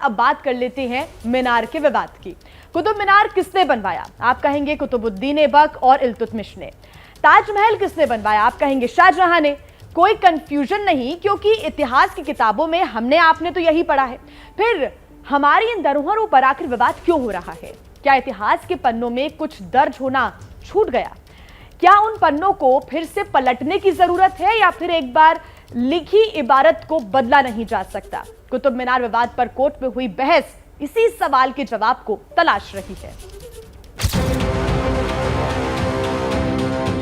अब बात कर लेते हैं मीनार के विवाद की। कुतुब मीनार किसने बनवाया? आप कहेंगे कुतुबुद्दीन ऐबक और इल्तुतमिश ने। ताजमहल किसने बनवाया? आप कहेंगे शाहजहां ने। कोई कंफ्यूजन नहीं, क्योंकि इतिहास की किताबों में हमने आपने तो यही पढ़ा है। फिर हमारी इन धरोहरों पर आखिर विवाद क्यों हो रहा है? क्या इतिहास के पन्नों में कुछ दर्ज होना छूट गया? क्या उन पन्नों को फिर से पलटने की जरूरत है, या फिर एक बार लिखी इबारत को बदला नहीं जा सकता? कुतुब मीनार विवाद पर कोर्ट में हुई बहस इसी सवाल के जवाब को तलाश रही है।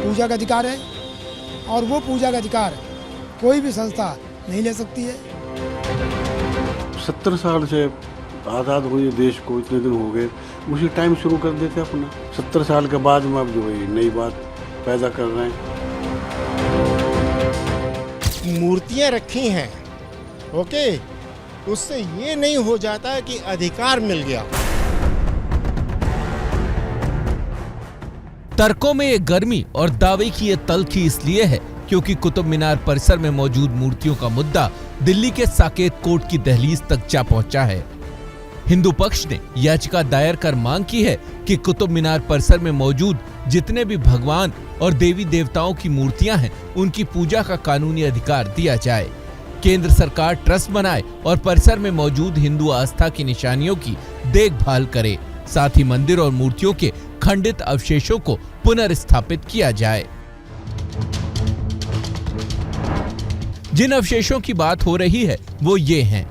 पूजा का अधिकार है, और वो पूजा का अधिकार कोई भी संस्था नहीं ले सकती है। 70 साल से आज़ाद हुए देश को इतने दिन हो गए, उसी टाइम शुरू कर देते अपना। 70 साल के बाद में अब जो है नई बात पैदा कर रहे हैं। मूर्तियां रखी हैं, ओके, उससे ये नहीं हो जाता कि अधिकार मिल गया। तर्कों में ये गर्मी और दावे की ये तल्खी इसलिए है क्योंकि कुतुब मीनार परिसर में मौजूद मूर्तियों का मुद्दा दिल्ली के साकेत कोर्ट की दहलीज तक जा पहुंचा है। हिंदू पक्ष ने याचिका दायर कर मांग की है कि कुतुब मीनार परिसर में मौजूद जितने भी भगवान और देवी देवताओं की मूर्तियां हैं, उनकी पूजा का कानूनी अधिकार दिया जाए। केंद्र सरकार ट्रस्ट बनाए और परिसर में मौजूद हिंदू आस्था की निशानियों की देखभाल करे। साथ ही मंदिर और मूर्तियों के खंडित अवशेषों को पुनर्स्थापित किया जाए। जिन अवशेषों की बात हो रही है वो ये हैं।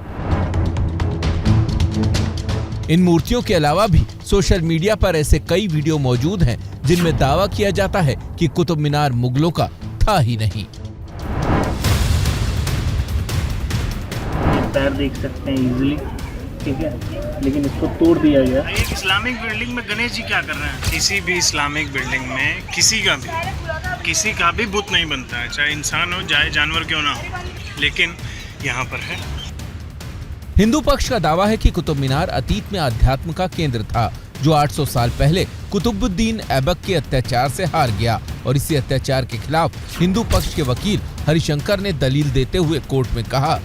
इन मूर्तियों के अलावा भी सोशल मीडिया पर ऐसे कई वीडियो मौजूद हैं जिनमें दावा किया जाता है कि कुतुब मीनार मुगलों का था ही नहीं। पैर देख सकते हैं इजीली, ठीक है, लेकिन इसको तोड़ दिया गया। एक इस्लामिक बिल्डिंग में गणेश जी क्या कर रहे हैं? किसी भी इस्लामिक बिल्डिंग में किसी का भी बुत नहीं बनता है, चाहे इंसान हो चाहे जानवर क्यों ना हो, लेकिन यहाँ पर है। हिंदू पक्ष का दावा है कि कुतुब मीनार अतीत में अध्यात्म का केंद्र था, जो 800 साल पहले कुतुबुद्दीन ऐबक के अत्याचार से हार गया, और इसी अत्याचार के खिलाफ हिंदू पक्ष के वकील हरिशंकर ने दलील देते हुए कोर्ट में कहा,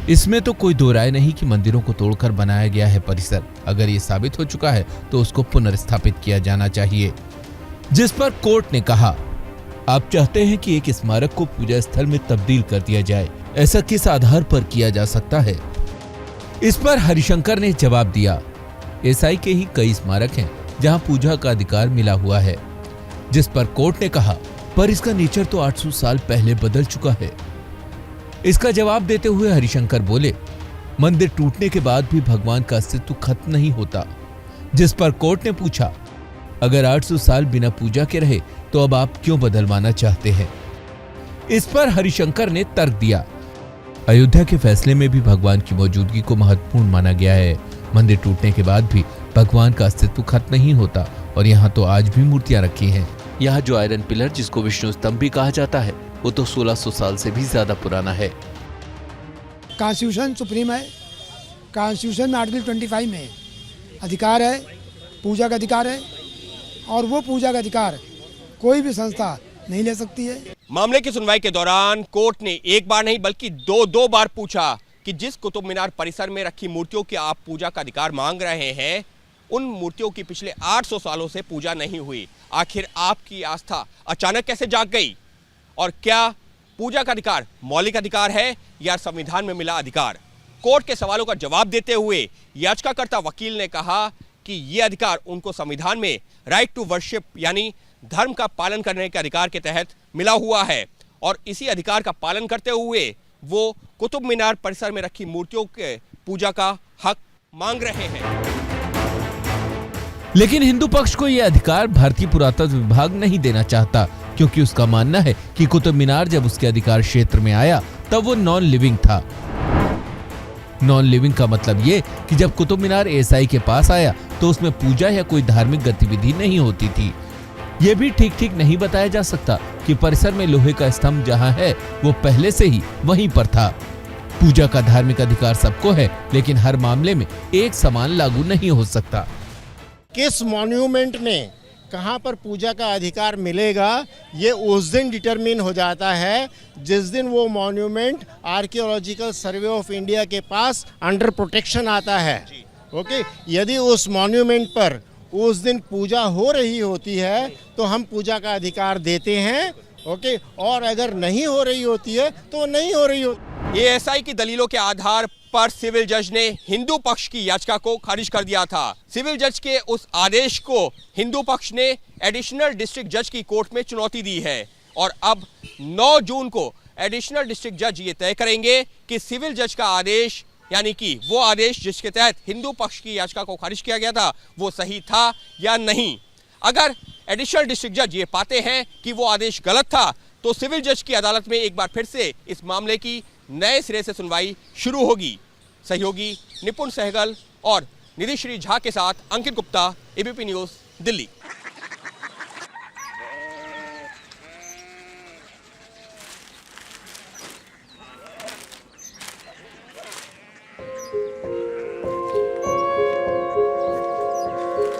इसमें तो कोई दो राय नहीं कि मंदिरों को तोड़कर बनाया गया है परिसर। अगर ये साबित हो चुका है तो उसको पुनर्स्थापित किया जाना चाहिए। जिस पर कोर्ट ने कहा, आप चाहते हैं कि एक स्मारक को पूजा स्थल में तब्दील कर दिया जाए, ऐसा किस आधार पर किया जा सकता है? इस पर हरिशंकर ने जवाब दिया, एसआई के ही कई स्मारक हैं जहां पूजा का अधिकार मिला हुआ है। जिस पर कोर्ट ने कहा, पर इसका नेचर तो 800 साल पहले बदल चुका है। इसका जवाब देते हुए हरिशंकर बोले, मंदिर टूटने के बाद भी भगवान का अस्तित्व खत्म नहीं होता। जिस पर कोर्ट ने पूछा, अगर 800 साल बिना पूजा के रहे तो अब आप क्यों बदलवाना चाहते हैं? इस पर हरिशंकर ने तर्क दिया, अयोध्या के फैसले में भी भगवान की मौजूदगी को महत्वपूर्ण माना गया है। मंदिर टूटने के बाद भी भगवान का अस्तित्व खत्म नहीं होता, और यहाँ तो आज भी मूर्तियां रखी हैं। यहाँ जो आयरन पिलर, जिसको विष्णु स्तंभ भी कहा जाता है, वो तो 1600 साल से भी ज्यादा पुराना है। कॉन्स्टिट्यूशन सुप्रीम है। कॉन्स्टिट्यूशन में आर्टिकल 25 में अधिकार है, पूजा का अधिकार है, और वो पूजा का अधिकार कोई भी संस्था नहीं ले सकती है। मामले की सुनवाई के दौरान कोर्ट ने एक बार नहीं बल्कि दो बार पूछा कि जिस कुतुब मीनार परिसर में रखी मूर्तियों की आप पूजा का अधिकार मांग रहे हैं, उन मूर्तियों की पिछले 800 सालों से पूजा नहीं हुई। आखिर आपकी आस्था अचानक कैसे जाग गई? और क्या पूजा का अधिकार मौलिक अधिकार है या संविधान में मिला अधिकार? कोर्ट के सवालों का जवाब देते हुए याचिकाकर्ता वकील ने कहा कि यह अधिकार उनको संविधान में राइट टू वर्शिप यानी धर्म का पालन करने के अधिकार के तहत मिला हुआ है, और इसी अधिकार का पालन करते हुए वो कुतुब मीनार परिसर में रखी मूर्तियों के पूजा का हक मांग रहे हैं। लेकिन हिंदू पक्ष को यह अधिकार भारतीय पुरातत्व विभाग नहीं देना चाहता, क्योंकि उसका मानना है कि कुतुब मीनार जब उसके अधिकार क्षेत्र में आया तब वो नॉन लिविंग था। नॉन लिविंग का मतलब ये कि जब कुतुब मीनार एएसआई के पास आया तो उसमें पूजा या कोई धार्मिक गतिविधि नहीं होती थी। ये भी ठीक नहीं बताया जा सकता कि परिसर में लोहे का स्तंभ जहां है वो पहले से ही वहीं पर था। पूजा का धार्मिक अधिकार सबको है, लेकिन हर मामले में एक समान लागू नहीं हो सकता। किस मॉन्यूमेंट ने कहाँ पर पूजा का अधिकार मिलेगा ये उस दिन डिटरमिन हो जाता है जिस दिन वो monument archaeological survey of India के पास अंडर प्रोटेक्शन आता है। ओके, यदि उस मॉन्यूमेंट पर उस दिन पूजा हो रही होती है तो हम पूजा का अधिकार देते हैं। ओके, और अगर नहीं हो रही होती है तो नहीं हो रही होती। एएसआई की दलीलों के आधार पर सिविल जज ने हिंदू पक्ष की याचिका को खारिज कर दिया था। सिविल जज के उस आदेश को हिंदू पक्ष ने एडिशनल डिस्ट्रिक्ट जज की कोर्ट में चुनौती दी है और अब 9 जून को एडिशनल डिस्ट्रिक्ट जज ये तय करेंगे कि सिविल जज का आदेश, यानी कि वो आदेश जिसके तहत हिंदू पक्ष की याचिका को खारिज किया गया था, वो सही था या नहीं। अगर एडिशनल डिस्ट्रिक्ट जज ये पाते हैं कि वो आदेश गलत था तो सिविल जज की अदालत में एक बार फिर से इस मामले की नए सिरे से सुनवाई शुरू होगी। सहयोगी निपुण सहगल और निधि श्री झा के साथ अंकित गुप्ता, एबीपी न्यूज, दिल्ली।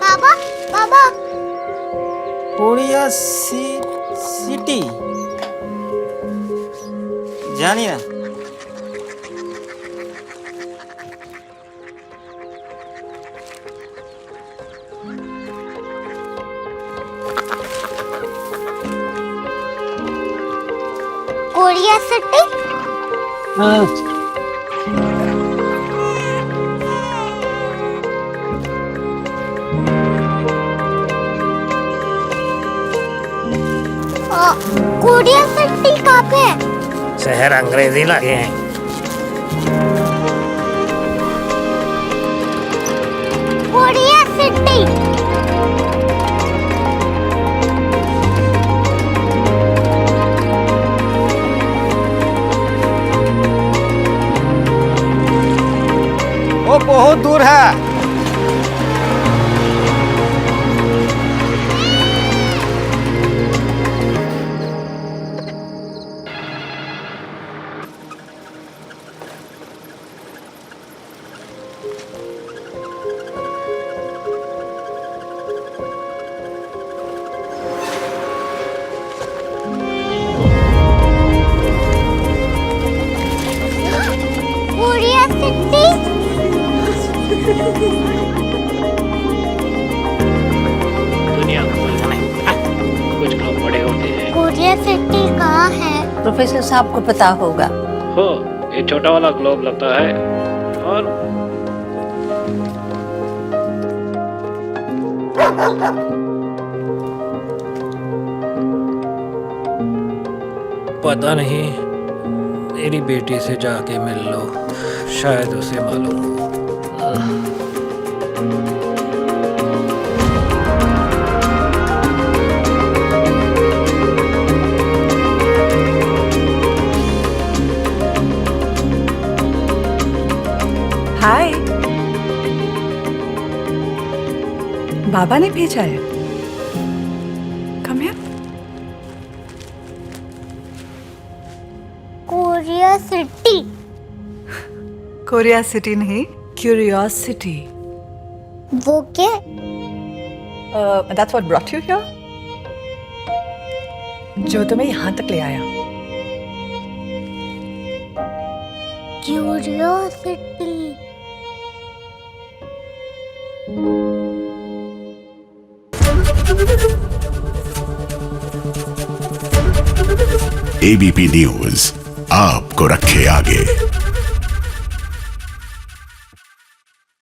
बाबा बाबा कोरिया सिटी जानिए ना। कोरिया सिटी कोरिया सिटी कहाँ पे है? शहर अंग्रेजी लगे हैं। कोरिया सिटी वो बहुत दूर है। कोरिया सिटी दुनिया कुछ लोग बड़े होते हैं। कोरिया सिटी कहाँ है? प्रोफेसर साहब को पता होगा। हो, ये छोटा वाला ग्लोब लगता है और पता नहीं, मेरी बेटी से जाके मिल लो, शायद उसे मालूम हो। हाय, बाबा ने भेजा है। Come here. Korea city Korea city नहीं, क्यूरियोसिटी। वो क्या? That's what brought you here? जो तुम्हें यहाँ तक ले आया। क्यूरियोसिटी। एबीपी न्यूज आपको रखे आगे।